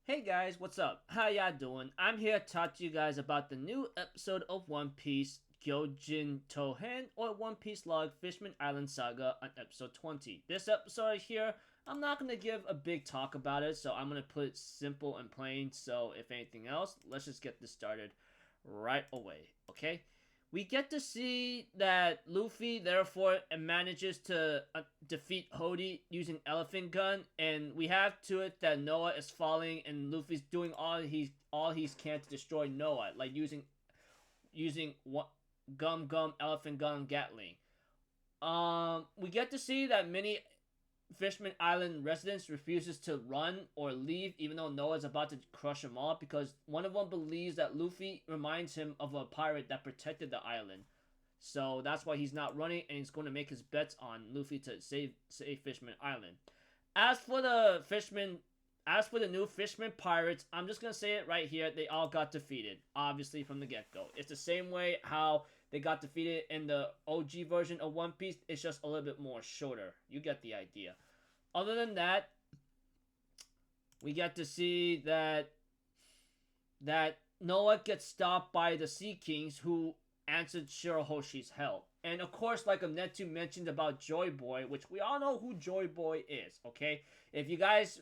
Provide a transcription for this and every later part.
Hey guys, what's up? How y'all doing? I'm here to talk to you guys about the new episode of One Piece Gyojin Tohen or One Piece Log Fishman Island Saga on episode 20. This episode right here, I'm not going to give a big talk about it, so I'm going to put it simple and plain. So if anything else, let's just get this started right away, okay? We get to see that Luffy therefore manages to defeat Hody using Elephant Gun, and we have to it that Noah is falling, and Luffy's doing all he can to destroy Noah, like using what Gum Elephant Gun Gatling. We get to see that many Fishman Island residents refuses to run or leave even though Noah's about to crush them all because one of them believes that Luffy reminds him of a pirate that protected the island. So that's why he's not running and he's going to make his bets on Luffy to save Fishman Island. As for the new Fishman pirates, I'm just going to say it right here. They all got defeated, obviously, from the get-go. It's the same way how they got defeated in the OG version of One Piece. It's just a little bit more shorter. You get the idea. Other than that, we get to see that Noah gets stopped by the Sea Kings who answered Shirahoshi's help. And of course, like Netu mentioned about Joy Boy, which we all know who Joy Boy is, okay? If you guys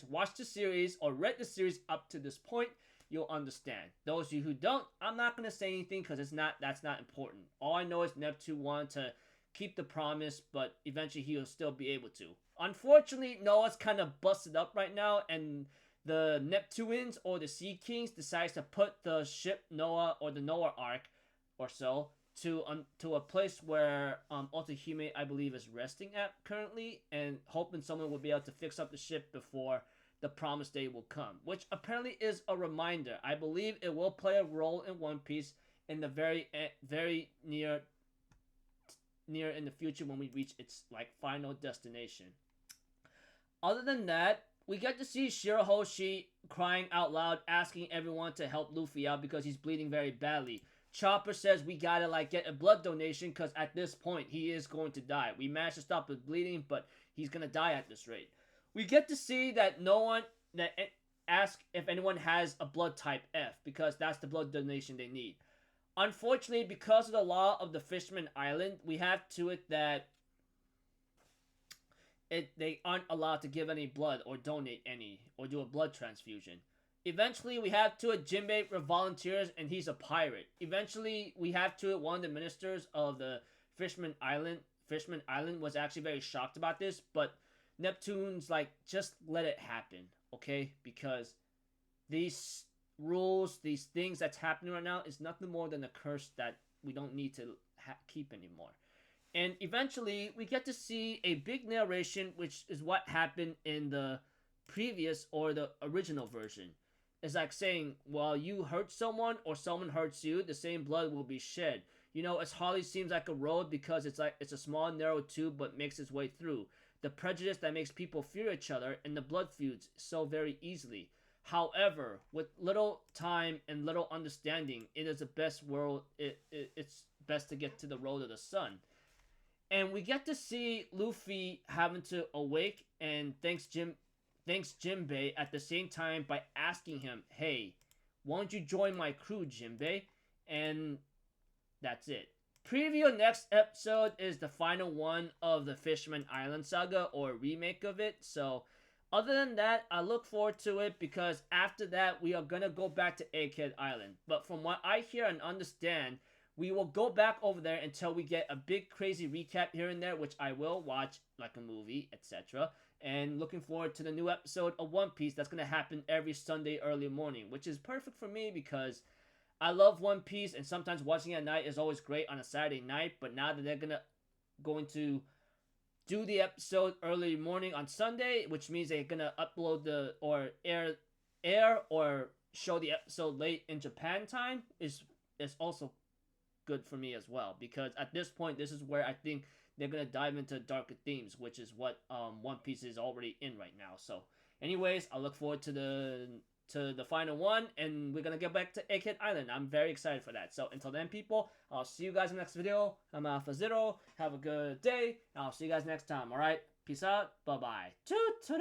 watched the series or read the series up to this point, you'll understand. Those of you who don't, I'm not gonna say anything because that's not important. All I know is Neptune wanted to keep the promise, but eventually he'll still be able to. Unfortunately, Noah's kind of busted up right now, and the Neptunes or the Sea Kings decides to put the ship Noah or the Noah Ark or so to a place where Otohime, I believe, is resting at currently, and hoping someone will be able to fix up the ship before the promised day will come, which apparently is a reminder. I believe it will play a role in One Piece in the very near in the future when we reach its like final destination. Other than that, we get to see Shirahoshi crying out loud, asking everyone to help Luffy out because he's bleeding very badly. Chopper says we gotta like get a blood donation because at this point he is going to die. We managed to stop his bleeding, but he's gonna die at this rate. We get to see that no one that ask if anyone has a blood type F because that's the blood donation they need. Unfortunately, because of the law of the Fishman Island, we have to it that they aren't allowed to give any blood or donate any or do a blood transfusion. Eventually, we have to it Jinbei volunteers and he's a pirate. Eventually, we have to it one of the ministers of the Fishman Island. Fishman Island was actually very shocked about this, but Neptune's like, just let it happen, okay? Because these rules, these things that's happening right now is nothing more than a curse that we don't need to keep anymore. And eventually, we get to see a big narration, which is what happened in the previous or the original version. It's like saying, while you hurt someone or someone hurts you, the same blood will be shed. You know, it hardly seems like a road because it's a small narrow tube but makes its way through. The prejudice that makes people fear each other and the blood feuds so very easily. However, with little time and little understanding, it is the best world. It's best to get to the road of the sun. And we get to see Luffy having to awake and thanks Jinbei at the same time by asking him, hey, won't you join my crew, Jinbei? And that's it. Preview next episode is the final one of the Fishman Island saga or remake of it. So other than that, I look forward to it because after that we are going to go back to Egghead Island. But from what I hear and understand, we will go back over there until we get a big crazy recap here and there, which I will watch like a movie, etc. And looking forward to the new episode of One Piece that's going to happen every Sunday early morning, which is perfect for me because I love One Piece and sometimes watching at night is always great on a Saturday night. But now that they're going to do the episode early morning on Sunday, which means they're going to upload or air or show the episode late in Japan time is also good for me as well, because at this point this is where I think they're gonna dive into darker themes, which is what One Piece is already in right now. So anyways, I look forward to the final one, and we're gonna get back to Egghead Island. I'm very excited for that. So until then, people, I'll see you guys in the next video. I'm Alpha Zero. Have a good day, and I'll see you guys next time. All right, peace out. Bye bye. Toot-toot.